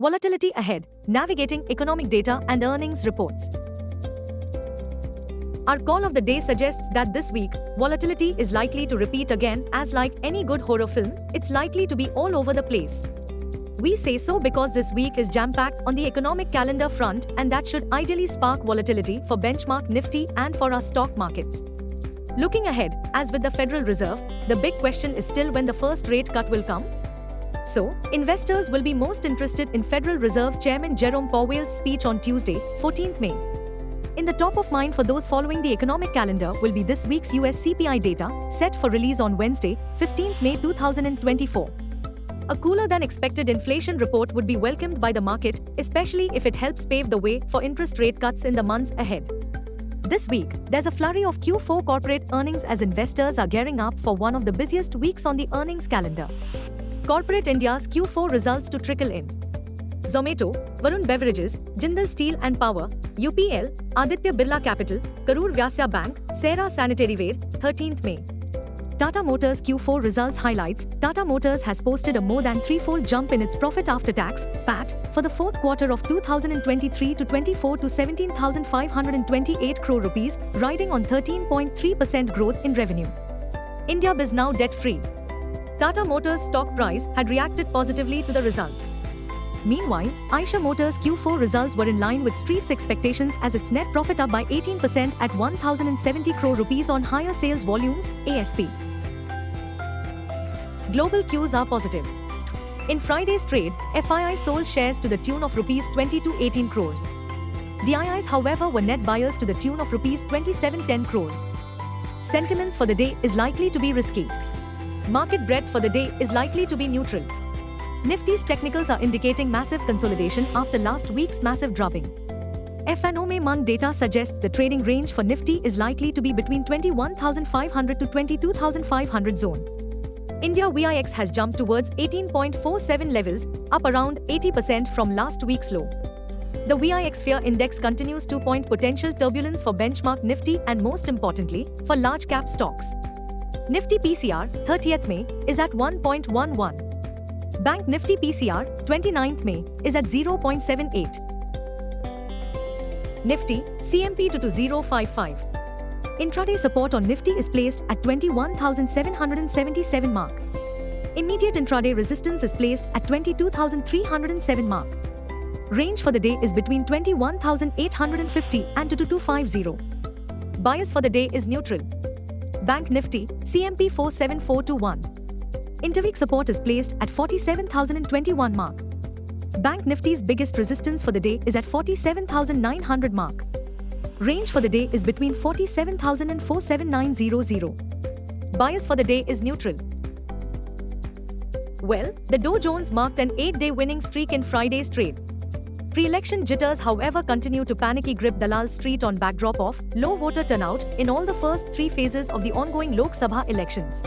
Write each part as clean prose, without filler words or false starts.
Volatility ahead, navigating economic data and earnings reports. Our call of the day suggests that this week, volatility is likely to repeat again, as like any good horror film, it's likely to be all over the place. We say so because this week is jam-packed on the economic calendar front, and that should ideally spark volatility for benchmark Nifty and for our stock markets. Looking ahead, as with the Federal Reserve, the big question is still when the first rate cut will come. So, investors will be most interested in Federal Reserve Chairman Jerome Powell's speech on Tuesday, 14th May. In the top of mind for those following the economic calendar will be this week's US CPI data, set for release on Wednesday, 15th May 2024. A cooler than expected inflation report would be welcomed by the market, especially if it helps pave the way for interest rate cuts in the months ahead. This week, there's a flurry of Q4 corporate earnings as investors are gearing up for one of the busiest weeks on the earnings calendar. Corporate India's Q4 results to trickle in. Zomato, Varun Beverages, Jindal Steel and Power, UPL, Aditya Birla Capital, Karur Vyasya Bank, Cera Sanitaryware, 13th May. Tata Motors Q4 results highlights. Tata Motors has posted a more than threefold jump in its profit after tax, PAT, for the fourth quarter of 2023-24 to 17,528 crore rupees, riding on 13.3% growth in revenue. India is now debt-free. Tata Motors stock price had reacted positively to the results. Meanwhile, Eicher Motors Q4 results were in line with street's expectations as its net profit up by 18% at 1,070 crore rupees on higher sales volumes, ASP. Global cues are positive. In Friday's trade, FII sold shares to the tune of rupees 2218 crores. DIIs, however, were net buyers to the tune of rupees 2710 crores. Sentiments for the day is likely to be risky. Market breadth for the day is likely to be neutral. Nifty's technicals are indicating massive consolidation after last week's massive dropping. FNOMA month data suggests the trading range for Nifty is likely to be between 21,500 to 22,500 zone. India VIX has jumped towards 18.47 levels, up around 80% from last week's low. The VIX Fear Index continues to point potential turbulence for benchmark Nifty and most importantly, for large cap stocks. Nifty PCR, 30th May, is at 1.11. Bank Nifty PCR, 29th May, is at 0.78. Nifty, CMP to 2055. Intraday support on Nifty is placed at 21,777 mark. Immediate intraday resistance is placed at 22,307 mark. Range for the day is between 21,850 and 2250. Bias for the day is neutral. Bank Nifty, CMP 47421. Interweek support is placed at 47,021 mark. Bank Nifty's biggest resistance for the day is at 47,900 mark. Range for the day is between 47,000 and 47900. Bias for the day is neutral. Well, the Dow Jones marked an 8-day winning streak in Friday's trade. Pre-election jitters, however, continue to panicky grip Dalal Street on backdrop of low voter turnout in all the first three phases of the ongoing Lok Sabha elections.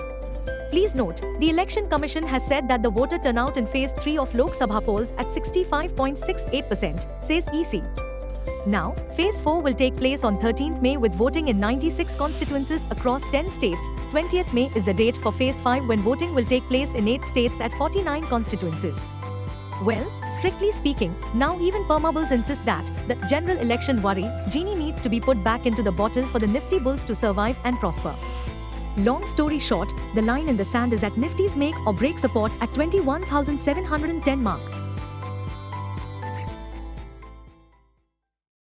Please note, the Election Commission has said that the voter turnout in Phase 3 of Lok Sabha polls at 65.68%, says EC. Now, Phase 4 will take place on 13th May with voting in 96 constituencies across 10 states. 20th May is the date for Phase 5 when voting will take place in 8 states at 49 constituencies. Well, strictly speaking, now even permables insist that the general election worry genie needs to be put back into the bottle for the Nifty bulls to survive and prosper. Long story short, the line in the sand is at Nifty's make or break support at 21,710 mark.